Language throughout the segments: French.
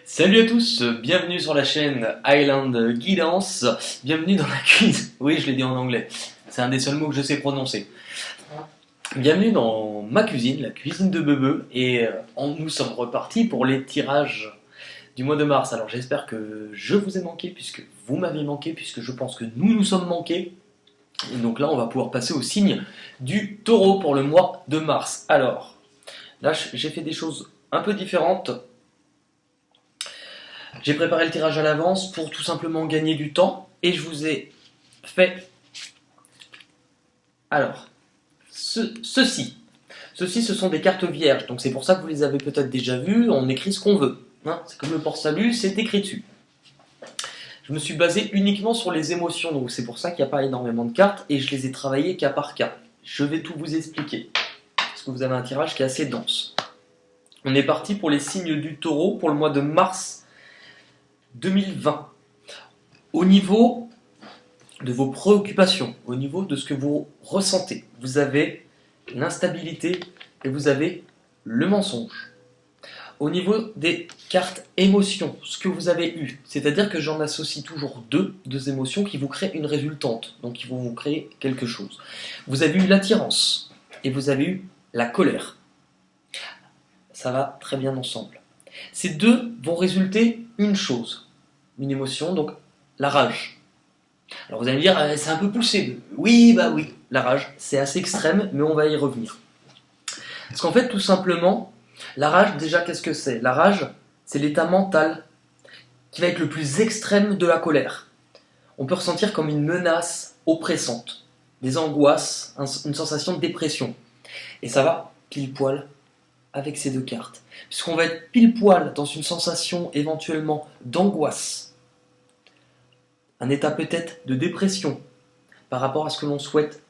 Salut à tous, bienvenue sur la chaîne Highland Guidance, bienvenue dans la cuisine, oui je l'ai dit en anglais, c'est un des seuls mots que je sais prononcer. Bienvenue dans ma cuisine, la cuisine de Bebe, et nous sommes repartis pour les tirages du mois de mars. Alors j'espère que je vous ai manqué, puisque vous m'avez manqué, puisque je pense que nous nous sommes manqués. Et donc là on va pouvoir passer au signe du taureau pour le mois de mars. Alors, là j'ai fait des choses un peu différentes. J'ai préparé le tirage à l'avance pour tout simplement gagner du temps et je vous ai fait alors ceci. Ceci, ce sont des cartes vierges, donc c'est pour ça que vous les avez peut-être déjà vues. On écrit ce qu'on veut, hein, c'est comme le port-salut, c'est écrit dessus. Je me suis basé uniquement sur les émotions, donc c'est pour ça qu'il n'y a pas énormément de cartes et je les ai travaillées cas par cas. Je vais tout vous expliquer parce que vous avez un tirage qui est assez dense. On est parti pour les signes du taureau pour le mois de mars 2020. Au niveau de vos préoccupations, au niveau de ce que vous ressentez, vous avez l'instabilité et vous avez le mensonge. Au niveau des cartes émotions, ce que vous avez eu, c'est-à-dire que j'en associe toujours deux émotions qui vous créent une résultante, donc qui vont vous créer quelque chose. Vous avez eu l'attirance et vous avez eu la colère. Ça va très bien ensemble. Ces deux vont résulter une chose, une émotion, donc la rage. Alors vous allez me dire, c'est un peu poussé. Oui, bah oui, la rage, c'est assez extrême, mais on va y revenir. Parce qu'en fait, tout simplement, la rage, déjà, qu'est-ce que c'est? La rage, c'est l'état mental qui va être le plus extrême de la colère. On peut ressentir comme une menace oppressante, des angoisses, une sensation de dépression. Et ça va pile poil avec ces deux cartes. Puisqu'on va être pile poil dans une sensation éventuellement d'angoisse, un état peut-être de dépression par rapport à ce que l'on souhaite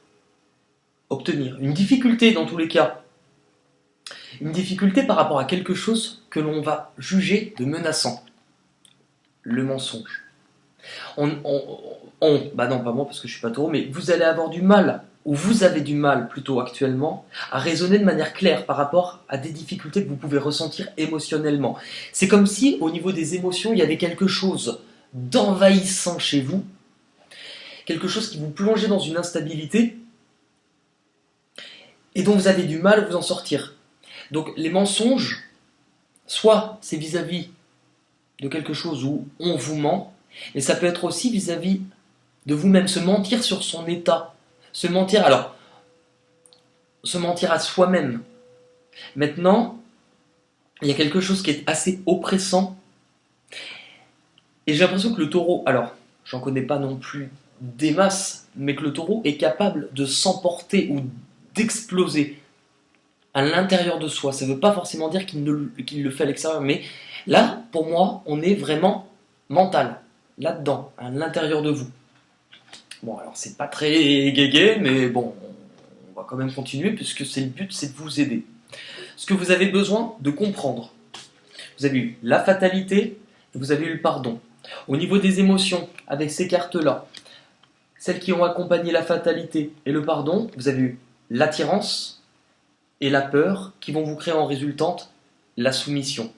obtenir. Une difficulté dans tous les cas. Une difficulté par rapport à quelque chose que l'on va juger de menaçant. Le mensonge. Bah non, pas moi parce que je suis pas taureau, mais vous allez avoir du mal, ou vous avez du mal plutôt actuellement, à raisonner de manière claire par rapport à des difficultés que vous pouvez ressentir émotionnellement. C'est comme si au niveau des émotions, il y avait quelque chose d'envahissant chez vous, quelque chose qui vous plongeait dans une instabilité et dont vous avez du mal à vous en sortir. Donc les mensonges, soit c'est vis-à-vis de quelque chose où on vous ment, mais ça peut être aussi vis-à-vis de vous-même, se mentir sur son état, se mentir à soi-même. Maintenant, il y a quelque chose qui est assez oppressant, et j'ai l'impression que le taureau, alors, j'en connais pas non plus des masses, mais que le taureau est capable de s'emporter ou d'exploser à l'intérieur de soi. Ça ne veut pas forcément dire qu'il le fait à l'extérieur, mais là, pour moi, on est vraiment mental, là-dedans, à l'intérieur de vous. Bon, alors c'est pas très guégué, mais bon, on va quand même continuer, puisque c'est le but, c'est de vous aider. Ce que vous avez besoin de comprendre, vous avez eu la fatalité, vous avez eu le pardon. Au niveau des émotions, avec ces cartes-là, celles qui ont accompagné la fatalité et le pardon, vous avez eu l'attirance et la peur qui vont vous créer en résultante la soumission.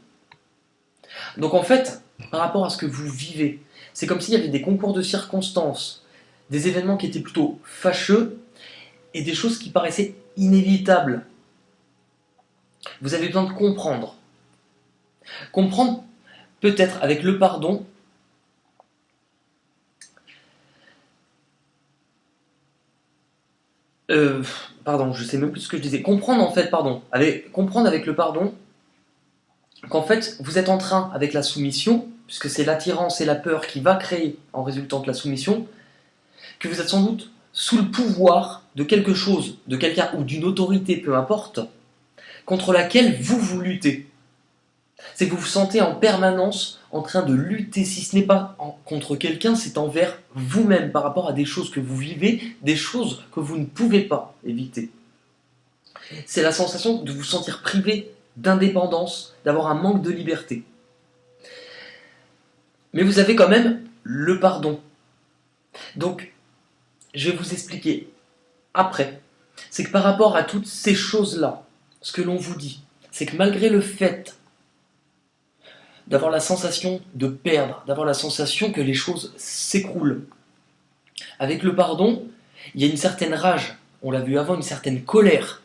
Donc en fait, par rapport à ce que vous vivez, c'est comme s'il y avait des concours de circonstances, des événements qui étaient plutôt fâcheux et des choses qui paraissaient inévitables. Vous avez besoin de comprendre. Comprendre peut-être avec le pardon. Pardon, je sais même plus ce que je disais. Comprendre en fait, comprendre avec le pardon qu'en fait vous êtes en train, avec la soumission, puisque c'est l'attirance et la peur qui va créer en résultant de la soumission, que vous êtes sans doute sous le pouvoir de quelque chose, de quelqu'un ou d'une autorité, peu importe, contre laquelle vous luttez. C'est que vous vous sentez en permanence en train de lutter, si ce n'est pas contre quelqu'un, c'est envers vous-même par rapport à des choses que vous vivez, des choses que vous ne pouvez pas éviter. C'est la sensation de vous sentir privé d'indépendance, d'avoir un manque de liberté. Mais vous avez quand même le pardon. Donc, je vais vous expliquer après. C'est que par rapport à toutes ces choses-là, ce que l'on vous dit, c'est que malgré le fait d'avoir la sensation de perdre, d'avoir la sensation que les choses s'écroulent. Avec le pardon, il y a une certaine rage, on l'a vu avant, une certaine colère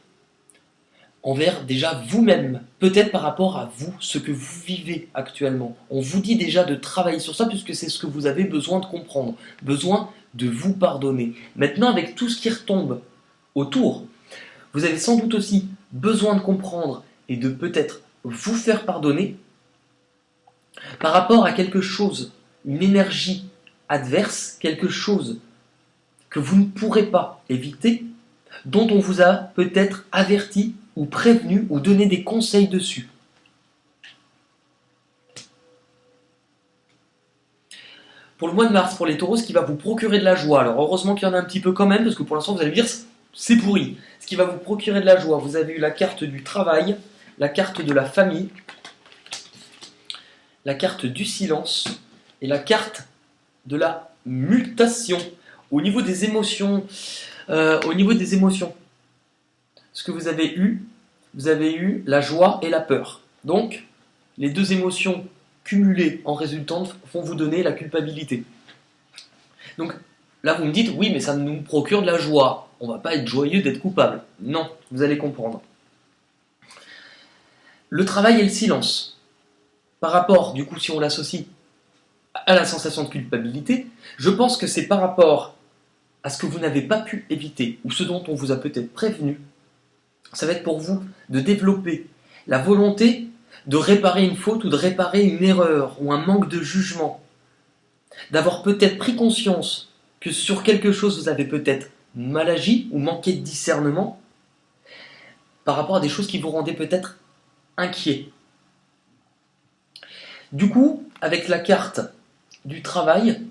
envers déjà vous-même, peut-être par rapport à vous, ce que vous vivez actuellement. On vous dit déjà de travailler sur ça puisque c'est ce que vous avez besoin de comprendre, besoin de vous pardonner. Maintenant, avec tout ce qui retombe autour, vous avez sans doute aussi besoin de comprendre et de peut-être vous faire pardonner par rapport à quelque chose, une énergie adverse, quelque chose que vous ne pourrez pas éviter, dont on vous a peut-être averti ou prévenu ou donné des conseils dessus. Pour le mois de mars, pour les taureaux, ce qui va vous procurer de la joie, alors heureusement qu'il y en a un petit peu quand même, parce que pour l'instant vous allez me dire c'est pourri. Ce qui va vous procurer de la joie, vous avez eu la carte du travail, la carte de la famille, la carte du silence et la carte de la mutation. Au niveau des émotions, ce que vous avez eu la joie et la peur. Donc, les deux émotions cumulées en résultante vont vous donner la culpabilité. Donc, là vous me dites, oui mais ça nous procure de la joie. On ne va pas être joyeux d'être coupable. Non, vous allez comprendre. Le travail et le silence. Par rapport, du coup, si on l'associe à la sensation de culpabilité, je pense que c'est par rapport à ce que vous n'avez pas pu éviter, ou ce dont on vous a peut-être prévenu. Ça va être pour vous de développer la volonté de réparer une faute ou de réparer une erreur ou un manque de jugement. D'avoir peut-être pris conscience que sur quelque chose vous avez peut-être mal agi ou manqué de discernement par rapport à des choses qui vous rendaient peut-être inquiet. Du coup, avec la carte du travail,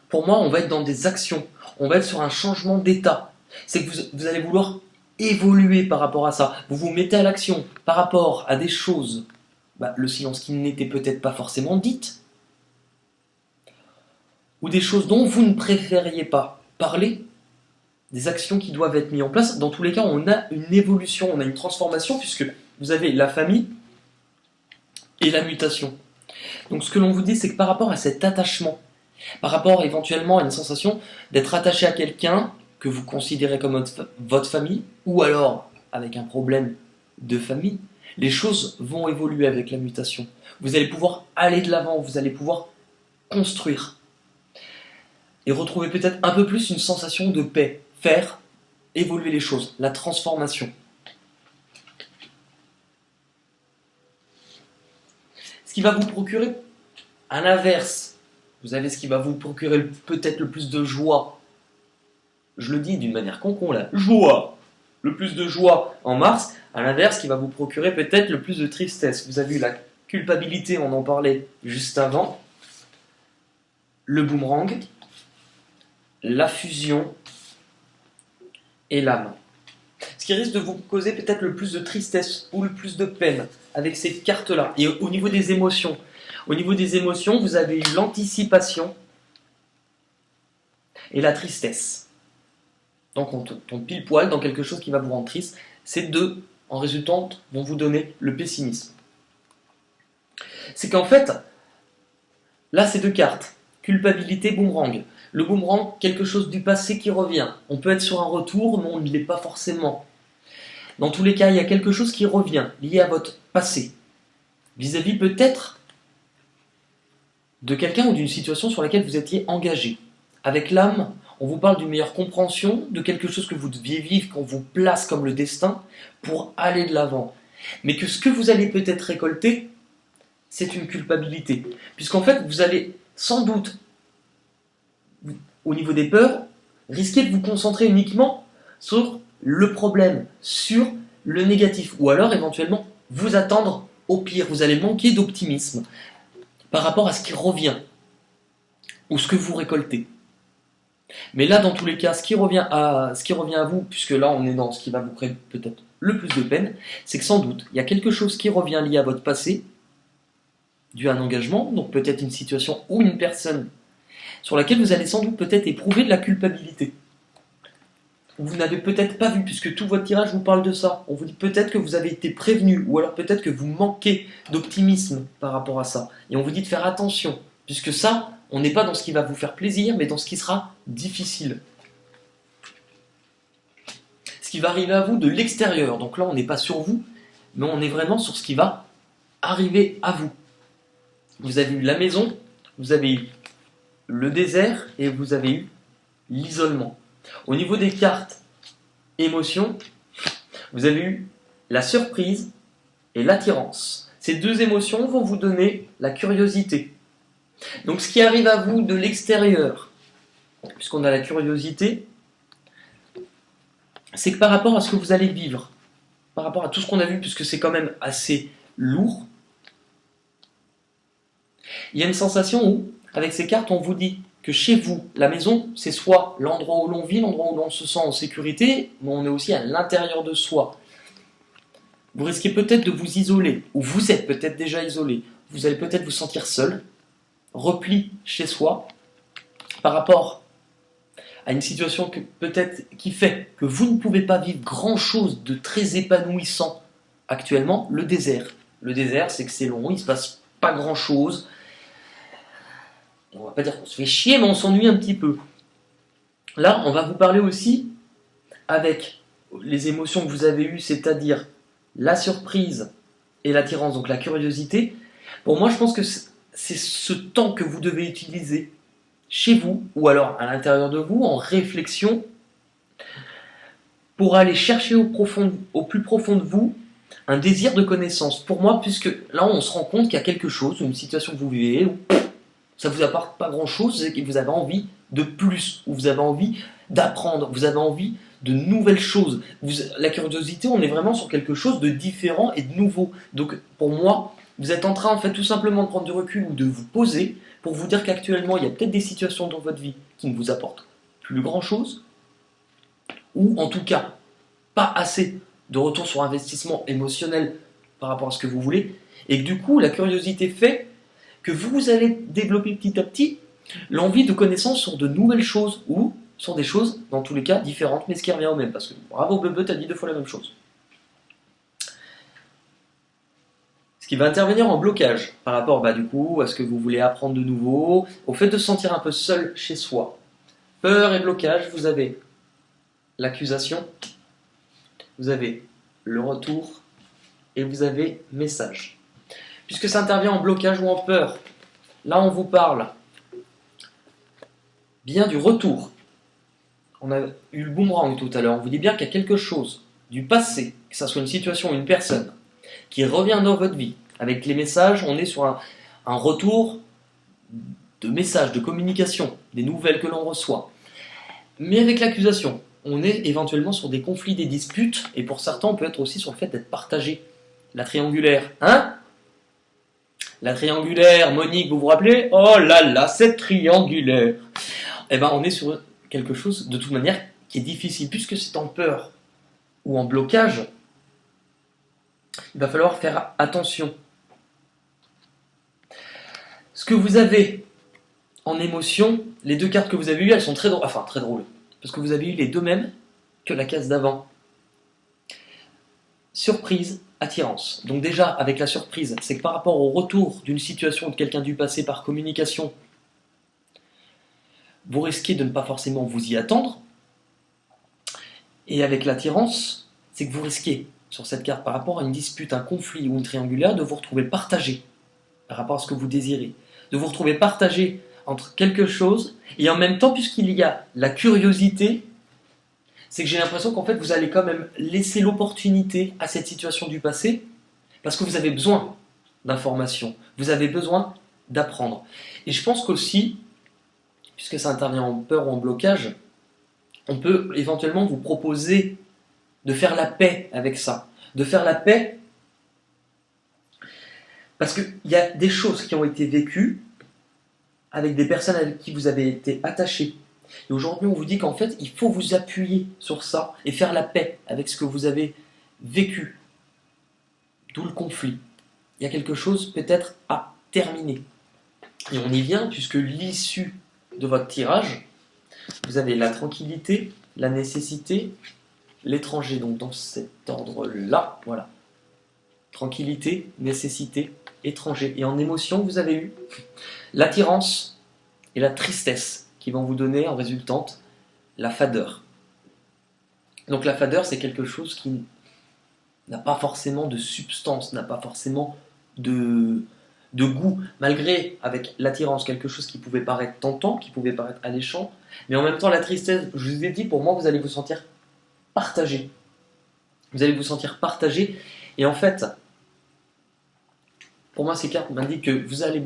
pour moi, on va être dans des actions. On va être sur un changement d'état. C'est que vous allez vouloir évoluer par rapport à ça. Vous vous mettez à l'action par rapport à des choses, le silence qui n'était peut-être pas forcément dites, ou des choses dont vous ne préfériez pas parler, des actions qui doivent être mises en place. Dans tous les cas, on a une évolution, on a une transformation, puisque vous avez la famille et la mutation. Donc ce que l'on vous dit, c'est que par rapport à cet attachement, par rapport éventuellement à une sensation d'être attaché à quelqu'un que vous considérez comme votre famille, ou alors avec un problème de famille, les choses vont évoluer avec la mutation. Vous allez pouvoir aller de l'avant, vous allez pouvoir construire. Et retrouver peut-être un peu plus une sensation de paix, faire évoluer les choses, la transformation. Ce qui va vous procurer, à l'inverse, vous avez ce qui va vous procurer peut-être le plus de joie. Je le dis d'une manière con là, joie. Le plus de joie en mars, à l'inverse, qui va vous procurer peut-être le plus de tristesse. Vous avez eu la culpabilité, on en parlait juste avant, le boomerang, la fusion et l'âme. Ce qui risque de vous causer peut-être le plus de tristesse ou le plus de peine avec ces cartes-là. Et au niveau des émotions, vous avez eu l'anticipation et la tristesse. Donc on tombe pile poil dans quelque chose qui va vous rendre triste. Ces deux, en résultante, vont vous donner le pessimisme. C'est qu'en fait, là ces deux cartes, culpabilité, boomerang. Le boomerang, quelque chose du passé qui revient. On peut être sur un retour, mais on ne l'est pas forcément. Dans tous les cas, il y a quelque chose qui revient, lié à votre passé. Vis-à-vis peut-être de quelqu'un ou d'une situation sur laquelle vous étiez engagé. Avec l'âme, on vous parle d'une meilleure compréhension de quelque chose que vous deviez vivre, qu'on vous place comme le destin, pour aller de l'avant. Mais que ce que vous allez peut-être récolter, c'est une culpabilité. Puisqu'en fait, vous allez sans doute, au niveau des peurs, risquer de vous concentrer uniquement sur le problème, sur le négatif. Ou alors, éventuellement, vous attendre au pire. Vous allez manquer d'optimisme par rapport à ce qui revient, ou ce que vous récoltez. Mais là, dans tous les cas, ce qui revient à vous, puisque là, on est dans ce qui va vous créer peut-être le plus de peine, c'est que sans doute, il y a quelque chose qui revient lié à votre passé, dû à un engagement, donc peut-être une situation ou une personne sur laquelle vous allez sans doute peut-être éprouver de la culpabilité. vous n'avez peut-être pas vu, puisque tout votre tirage vous parle de ça. On vous dit peut-être que vous avez été prévenu, ou alors peut-être que vous manquez d'optimisme par rapport à ça. Et on vous dit de faire attention, puisque ça, on n'est pas dans ce qui va vous faire plaisir, mais dans ce qui sera difficile. Ce qui va arriver à vous de l'extérieur. Donc là, on n'est pas sur vous, mais on est vraiment sur ce qui va arriver à vous. Vous avez eu la maison, vous avez eu le désert, et vous avez eu l'isolement. Au niveau des cartes émotions, vous avez eu la surprise et l'attirance. Ces deux émotions vont vous donner la curiosité. Donc ce qui arrive à vous de l'extérieur, puisqu'on a la curiosité, c'est que par rapport à ce que vous allez vivre, par rapport à tout ce qu'on a vu, puisque c'est quand même assez lourd, il y a une sensation où, avec ces cartes, on vous dit que chez vous, la maison, c'est soit l'endroit où l'on vit, l'endroit où l'on se sent en sécurité, mais on est aussi à l'intérieur de soi. Vous risquez peut-être de vous isoler, ou vous êtes peut-être déjà isolé. Vous allez peut-être vous sentir seul, repli chez soi, par rapport à une situation peut-être qui fait que vous ne pouvez pas vivre grand-chose de très épanouissant actuellement, le désert. Le désert, c'est que c'est long, il ne se passe pas grand-chose. On va pas dire qu'on se fait chier, mais on s'ennuie un petit peu. Là, on va vous parler aussi avec les émotions que vous avez eues, c'est-à-dire la surprise et l'attirance, donc la curiosité. Pour moi, je pense que c'est ce temps que vous devez utiliser chez vous, ou alors à l'intérieur de vous, en réflexion, pour aller chercher au plus profond de vous un désir de connaissance. Pour moi, puisque là, on se rend compte qu'il y a quelque chose, une situation que vous vivez, où ça ne vous apporte pas grand-chose, et que vous avez envie de plus, ou vous avez envie d'apprendre, vous avez envie de nouvelles choses. La curiosité, on est vraiment sur quelque chose de différent et de nouveau. Donc pour moi, vous êtes en train en fait tout simplement de prendre du recul ou de vous poser pour vous dire qu'actuellement, il y a peut-être des situations dans votre vie qui ne vous apportent plus grand-chose, ou en tout cas, pas assez de retour sur investissement émotionnel par rapport à ce que vous voulez, et que du coup, la curiosité fait que vous allez développer petit à petit l'envie de connaissance sur de nouvelles choses ou sur des choses, dans tous les cas, différentes, mais ce qui revient au même, parce que bravo Bebe, t'as dit 2 fois la même chose. Ce qui va intervenir en blocage par rapport du coup à ce que vous voulez apprendre de nouveau, au fait de se sentir un peu seul chez soi. Peur et blocage, vous avez l'accusation, vous avez le retour et vous avez message. Puisque ça intervient en blocage ou en peur, là on vous parle bien du retour. On a eu le boomerang tout à l'heure, on vous dit bien qu'il y a quelque chose du passé, que ce soit une situation ou une personne, qui revient dans votre vie. Avec les messages, on est sur un retour de messages, de communication, des nouvelles que l'on reçoit. Mais avec l'accusation, on est éventuellement sur des conflits, des disputes, et pour certains, on peut être aussi sur le fait d'être partagé. La triangulaire, hein? La triangulaire, Monique, vous vous rappelez? Oh là là, cette triangulaire! Eh ben, on est sur quelque chose, de toute manière, qui est difficile, puisque c'est en peur ou en blocage, il va falloir faire attention. Ce que vous avez en émotion, les 2 cartes que vous avez eues, elles sont très drôles, enfin très drôles, parce que vous avez eu les 2 mêmes que la case d'avant. Surprise, attirance. Donc déjà, avec la surprise, c'est que par rapport au retour d'une situation de quelqu'un du passé par communication, vous risquez de ne pas forcément vous y attendre. Et avec l'attirance, c'est que vous risquez, sur cette carte, par rapport à une dispute, un conflit ou une triangulaire, de vous retrouver partagé par rapport à ce que vous désirez. De vous retrouver partagé entre quelque chose, et en même temps, puisqu'il y a la curiosité, c'est que j'ai l'impression qu'en fait, vous allez quand même laisser l'opportunité à cette situation du passé, parce que vous avez besoin d'informations, vous avez besoin d'apprendre. Et je pense qu'aussi, puisque ça intervient en peur ou en blocage, on peut éventuellement vous proposer de faire la paix avec ça. De faire la paix parce qu'il y a des choses qui ont été vécues avec des personnes avec qui vous avez été attachés. Et aujourd'hui, on vous dit qu'en fait, il faut vous appuyer sur ça et faire la paix avec ce que vous avez vécu. D'où le conflit. Il y a quelque chose peut-être à terminer. Et on y vient puisque l'issue de votre tirage, vous avez la tranquillité la nécessité, l'étranger. Donc dans cet ordre-là, voilà. Tranquillité, nécessité, étranger. Et en émotion, vous avez eu l'attirance et la tristesse qui vont vous donner en résultante la fadeur. Donc la fadeur, c'est quelque chose qui n'a pas forcément de substance, n'a pas forcément de goût, malgré avec l'attirance, quelque chose qui pouvait paraître tentant, qui pouvait paraître alléchant, mais en même temps la tristesse, je vous ai dit, pour moi, vous allez vous sentir partagé. Vous allez vous sentir partagé, et en fait, pour moi, ces cartes m'indiquent que vous allez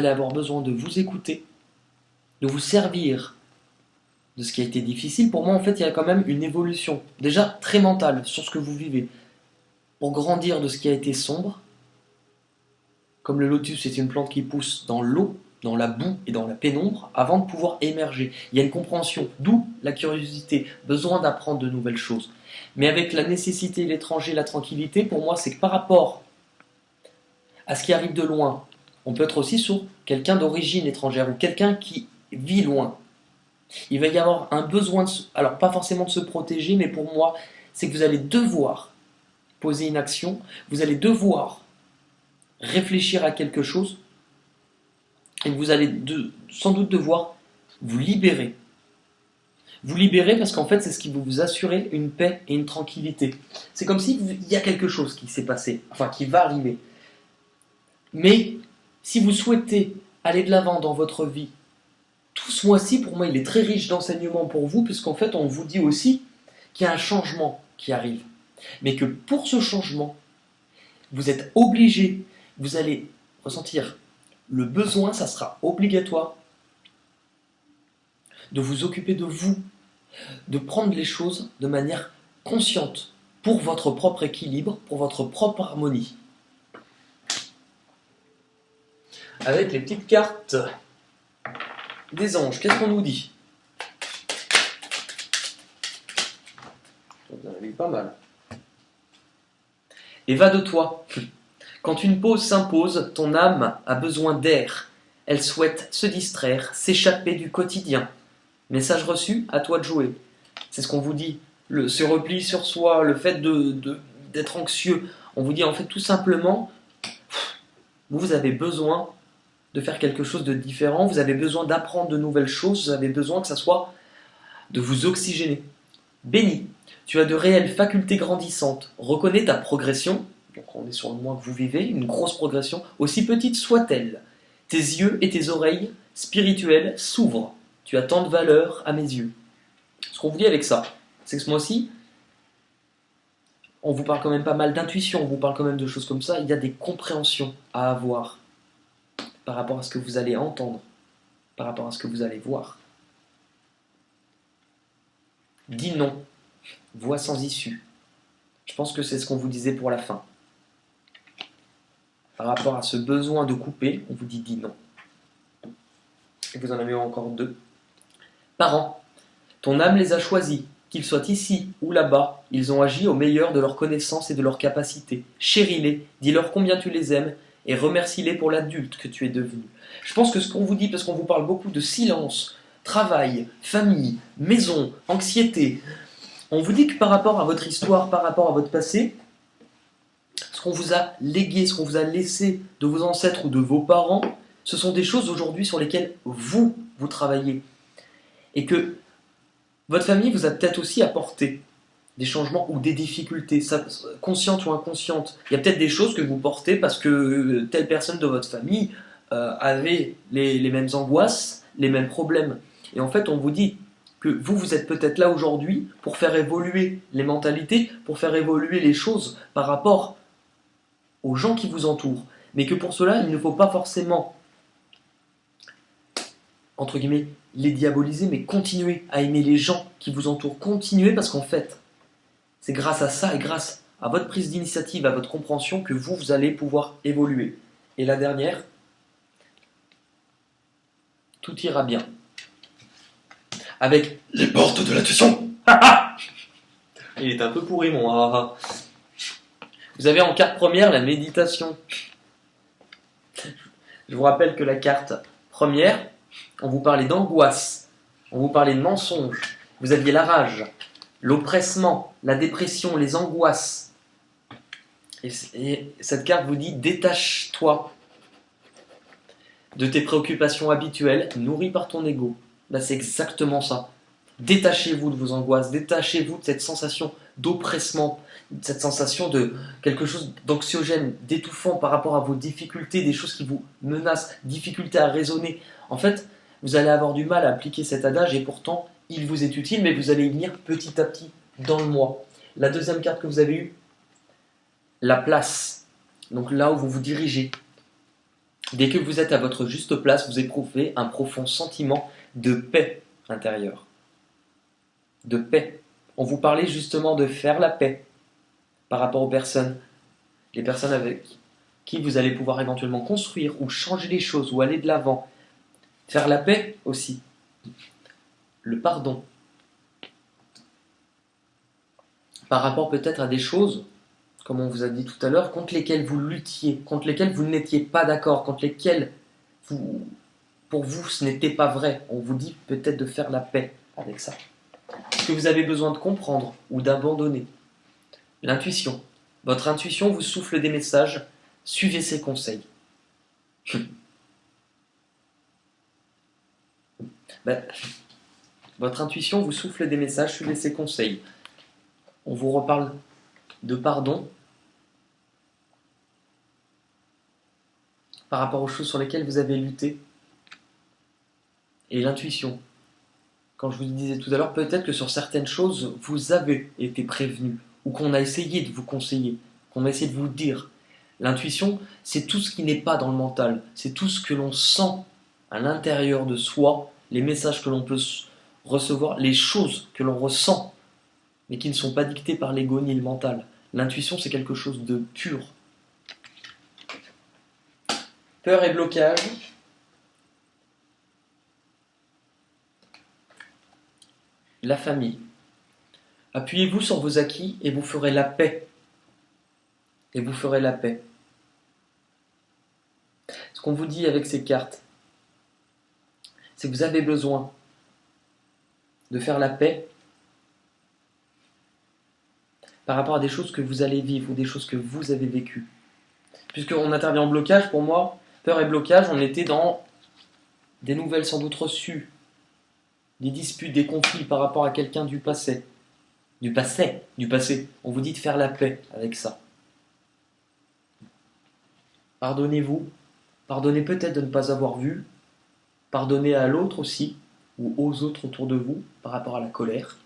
avoir besoin de vous écouter, de vous servir de ce qui a été difficile. Pour moi, en fait, il y a quand même une évolution, déjà très mentale, sur ce que vous vivez, pour grandir de ce qui a été sombre. Comme le lotus, c'est une plante qui pousse dans l'eau, dans la boue et dans la pénombre, avant de pouvoir émerger. Il y a une compréhension, d'où la curiosité, besoin d'apprendre de nouvelles choses. Mais avec la nécessité, l'étranger, la tranquillité, pour moi, c'est que par rapport à ce qui arrive de loin, on peut être aussi sur quelqu'un d'origine étrangère ou quelqu'un qui vit loin. Il va y avoir un besoin, alors pas forcément de se protéger, mais pour moi, c'est que vous allez devoir poser une action, vous allez devoir réfléchir à quelque chose, et vous allez sans doute devoir vous libérer. Vous libérer parce qu'en fait, c'est ce qui va vous assurer une paix et une tranquillité. C'est comme s'il y a quelque chose qui s'est passé, enfin qui va arriver. Mais si vous souhaitez aller de l'avant dans votre vie, tout ce mois-ci, pour moi, il est très riche d'enseignements pour vous, puisqu'en fait, on vous dit aussi qu'il y a un changement qui arrive. Mais que pour ce changement, vous êtes obligé, vous allez ressentir le besoin, ça sera obligatoire, de vous occuper de vous, de prendre les choses de manière consciente, pour votre propre équilibre, pour votre propre harmonie. Avec les petites cartes des anges, qu'est-ce qu'on nous dit? Vous en avez eu pas mal. Évade-toi. Quand une pause s'impose, ton âme a besoin d'air. Elle souhaite se distraire, s'échapper du quotidien. Message reçu, à toi de jouer. C'est ce qu'on vous dit. Ce repli sur soi, le fait d'être anxieux. On vous dit en fait tout simplement, vous avez besoin de faire quelque chose de différent, vous avez besoin d'apprendre de nouvelles choses, vous avez besoin que ça soit de vous oxygéner. Béni, tu as de réelles facultés grandissantes. Reconnais ta progression. Donc on est sur le mois que vous vivez, une grosse progression, aussi petite soit-elle. Tes yeux et tes oreilles spirituelles s'ouvrent. Tu as tant de valeur à mes yeux. Ce qu'on vous dit avec ça, c'est que ce mois-ci, on vous parle quand même pas mal d'intuition, on vous parle quand même de choses comme ça. Il y a des compréhensions à avoir par rapport à ce que vous allez entendre, par rapport à ce que vous allez voir. Dis non, voix sans issue. Je pense que c'est ce qu'on vous disait pour la fin. Par rapport à ce besoin de couper, on vous dit dis non. Et vous en avez encore deux. Parents, ton âme les a choisis, qu'ils soient ici ou là-bas, ils ont agi au meilleur de leur connaissance et de leur capacité. Chéris-les, dis-leur combien tu les aimes, et remercie-les pour l'adulte que tu es devenu. Je pense que ce qu'on vous dit, parce qu'on vous parle beaucoup de silence, travail, famille, maison, anxiété, on vous dit que par rapport à votre histoire, par rapport à votre passé, ce qu'on vous a légué, ce qu'on vous a laissé de vos ancêtres ou de vos parents, ce sont des choses aujourd'hui sur lesquelles vous travaillez. Et que votre famille vous a peut-être aussi apporté des changements ou des difficultés, conscientes ou inconscientes. Il y a peut-être des choses que vous portez parce que telle personne de votre famille avait les mêmes angoisses, les mêmes problèmes. Et en fait, on vous dit que vous êtes peut-être là aujourd'hui pour faire évoluer les mentalités, pour faire évoluer les choses par rapport aux gens qui vous entourent. Mais que pour cela, il ne faut pas forcément, entre guillemets, les diaboliser, mais continuer à aimer les gens qui vous entourent. Continuez parce qu'en fait, c'est grâce à ça et grâce à votre prise d'initiative, à votre compréhension que vous allez pouvoir évoluer. Et la dernière, tout ira bien. Avec les portes de l'intuition. Il est un peu pourri mon haha. Vous avez en carte première la méditation. Je vous rappelle que la carte première, on vous parlait d'angoisse, on vous parlait de mensonges, Vous aviez la rage, l'oppressement, la dépression, les angoisses. Et cette carte vous dit détache-toi de tes préoccupations habituelles nourries par ton ego. Là, c'est exactement ça. Détachez-vous de vos angoisses, détachez-vous de cette sensation d'oppressement, de cette sensation de quelque chose d'anxiogène, d'étouffant par rapport à vos difficultés, des choses qui vous menacent, difficulté à raisonner. En fait, vous allez avoir du mal à appliquer cet adage et pourtant, il vous est utile, mais vous allez y venir petit à petit dans le mois. La deuxième carte que vous avez eue, la place. Donc là où vous vous dirigez. Dès que vous êtes à votre juste place, vous éprouvez un profond sentiment de paix intérieure. De paix. On vous parlait justement de faire la paix par rapport aux personnes. Les personnes avec qui vous allez pouvoir éventuellement construire ou changer les choses ou aller de l'avant. Faire la paix aussi. Le pardon. Par rapport peut-être à des choses, comme on vous a dit tout à l'heure, contre lesquelles vous luttiez, contre lesquelles vous n'étiez pas d'accord, contre lesquelles pour vous ce n'était pas vrai. On vous dit peut-être de faire la paix avec ça. Ce que vous avez besoin de comprendre ou d'abandonner. L'intuition. Votre intuition vous souffle des messages, suivez ses conseils. Votre intuition vous souffle des messages, suivez ses conseils. On vous reparle de pardon par rapport aux choses sur lesquelles vous avez lutté. Et l'intuition. Quand je vous disais tout à l'heure, peut-être que sur certaines choses, vous avez été prévenu, ou qu'on a essayé de vous conseiller, qu'on a essayé de vous dire. L'intuition, c'est tout ce qui n'est pas dans le mental, c'est tout ce que l'on sent à l'intérieur de soi, les messages que l'on peut recevoir, les choses que l'on ressent, mais qui ne sont pas dictées par l'ego ni le mental. L'intuition, c'est quelque chose de pur. Peur et blocage. La famille. Appuyez-vous sur vos acquis et vous ferez la paix. Et vous ferez la paix. Ce qu'on vous dit avec ces cartes, c'est que vous avez besoin de faire la paix par rapport à des choses que vous allez vivre ou des choses que vous avez vécues. Puisqu'on intervient en blocage, pour moi, peur et blocage, on était dans des nouvelles sans doute reçues, des disputes, des conflits par rapport à quelqu'un du passé. Du passé. On vous dit de faire la paix avec ça. Pardonnez-vous. Pardonnez peut-être de ne pas avoir vu. Pardonnez à l'autre aussi, ou aux autres autour de vous, par rapport à la colère.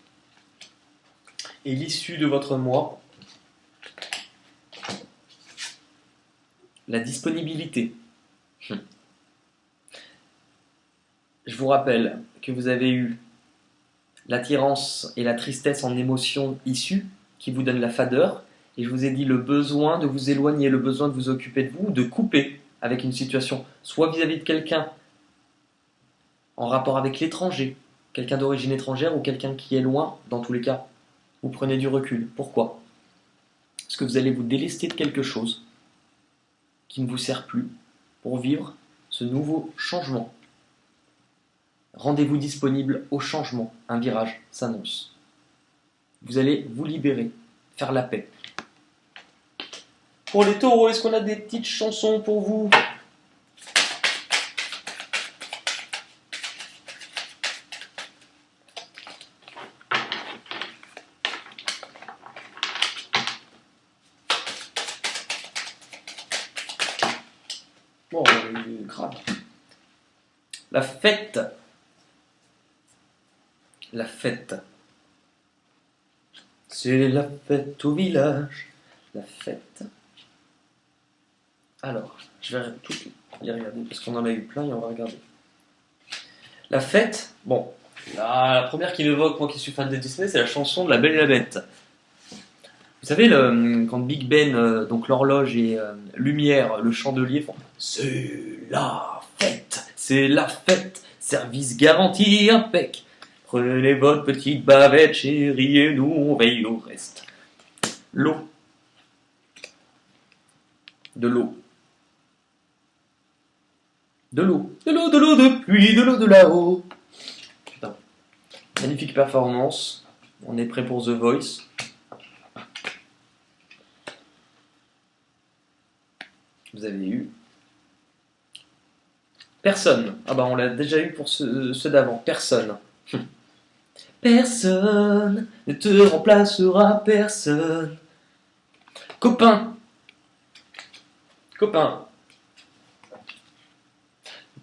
Et l'issue de votre moi, la disponibilité. Je vous rappelle que vous avez eu l'attirance et la tristesse en émotions issues qui vous donnent la fadeur. Et je vous ai dit le besoin de vous éloigner, le besoin de vous occuper de vous, de couper avec une situation, soit vis-à-vis de quelqu'un en rapport avec l'étranger, quelqu'un d'origine étrangère ou quelqu'un qui est loin, dans tous les cas, vous prenez du recul. Pourquoi ? Parce que vous allez vous délester de quelque chose qui ne vous sert plus pour vivre ce nouveau changement. Rendez-vous disponible au changement. Un virage s'annonce. Vous allez vous libérer, faire la paix. Pour les taureaux, est-ce qu'on a des petites chansons pour vous ? Bon, grave. La fête. La fête. C'est la fête au village. La fête. Alors, je vais tout les regarder parce qu'on en a eu plein et on va regarder. La fête, bon, la première qui m'évoque, moi qui suis fan de Disney, c'est la chanson de La Belle et la Bête. Vous savez, quand Big Ben, donc l'horloge et Lumière, le chandelier font « C'est la fête, c'est la fête, service garanti impec. Prenez votre petite bavette, chérie, et nous on veille au reste. » L'eau. De l'eau. De l'eau, de l'eau, de l'eau de pluie, de l'eau de là-haut. Putain. Magnifique performance. On est prêt pour The Voice. Vous avez eu personne. Ah bah on l'a déjà eu pour ceux d'avant. Personne. Personne ne te remplacera, personne. Copain. Copain.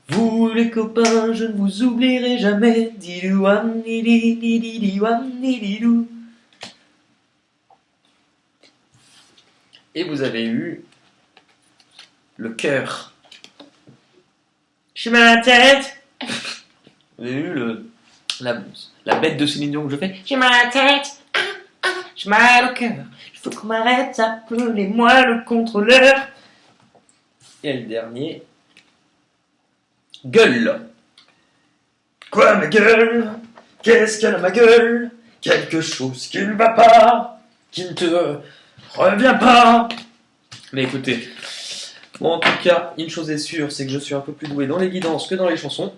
Vous les copains, je ne vous oublierai jamais. Didouam, didi, didi, didouam, dididou. Et vous avez eu le cœur. J'ai mal à la tête. Vous avez eu la bête de Céline Dion que je fais. J'ai mal à la tête. J'ai mal au cœur. Il faut qu'on m'arrête. Appelez-moi le contrôleur. Et le dernier. Gueule. Quoi ma gueule? Qu'est-ce qu'elle a ma gueule? Quelque chose qui ne va pas, qui ne te revient pas. Mais écoutez, bon, en tout cas, une chose est sûre, c'est que je suis un peu plus doué dans les guidances que dans les chansons.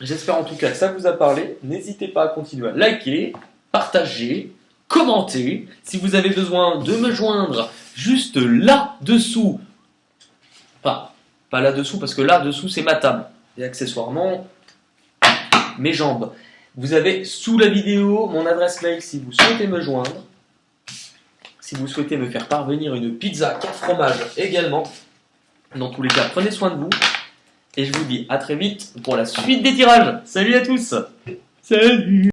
J'espère en tout cas que ça vous a parlé. N'hésitez pas à continuer à liker, partager, commenter. Si vous avez besoin de me joindre juste là-dessous, enfin, pas là-dessous, parce que là-dessous, c'est ma table. Et accessoirement, mes jambes. Vous avez sous la vidéo mon adresse mail si vous souhaitez me joindre. Si vous souhaitez me faire parvenir une pizza 4 fromages également. Dans tous les cas, prenez soin de vous. Et je vous dis à très vite pour la suite des tirages. Salut à tous! Salut!